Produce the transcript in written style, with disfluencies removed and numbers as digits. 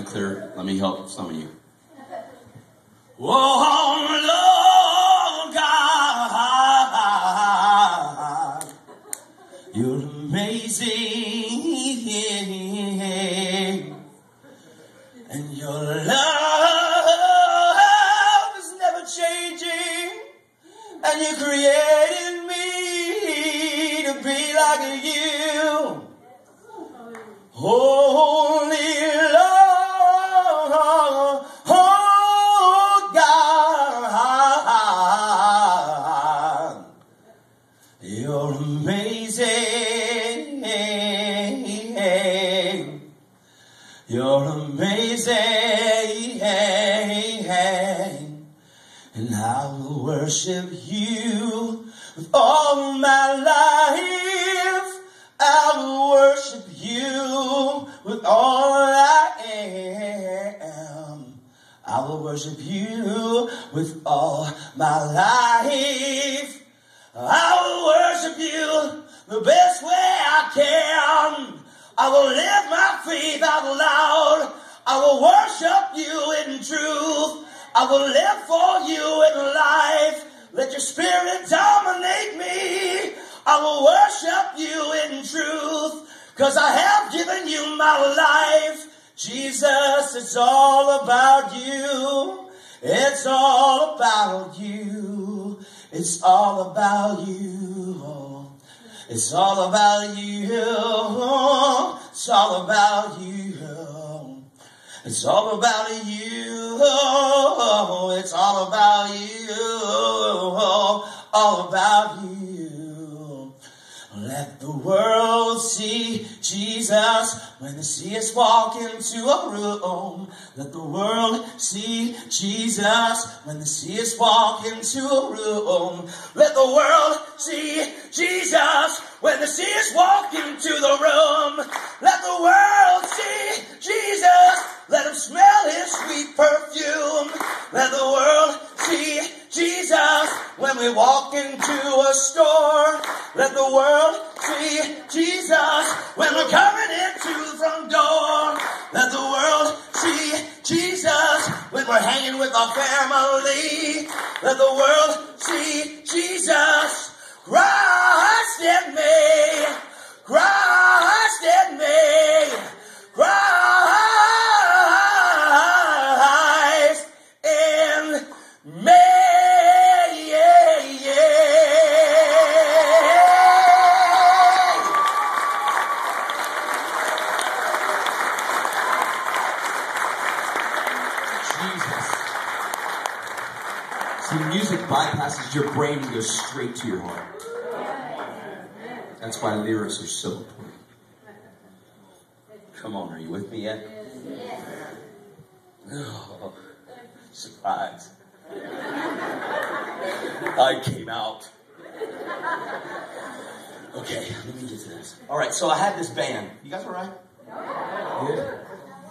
it clear. Let me help some of you. Oh, Lord God, you're amazing, and your love is never changing, and you created me to be like you. Holy Lord, oh God, you're amazing, you're amazing, and I will worship you with all my life. I will worship you with all I am. I will worship you with all my life. I will worship you the best way I can. I will live my faith out loud. I will worship you in truth. I will live for you in life. Let your spirit dominate me. I will worship you in truth, 'cause I have given you my life. Jesus, it's all about you. It's all about you. It's all about you. It's all about you. It's all about you. It's all about you. It's all about you. All about you. Let the world see Jesus when they see us walk into a room. Let the world see Jesus when they see us walk into a room. Let the world see Jesus when they see us walk into the room. Let the world see Jesus. Let them smell his sweet perfume. Let the world see Jesus when we walk into a store. Let the world see Jesus when we're coming into the front door. Let the world see Jesus when we're hanging with our family. Let the world see Jesus. Christ in me. Christ in me. Christ in me. Music bypasses your brain and goes straight to your heart. That's why lyrics are so important. Come on, are you with me yet? Oh, surprise. I came out. Okay, let me get to this. All right, so I had this band. You guys all right? Good?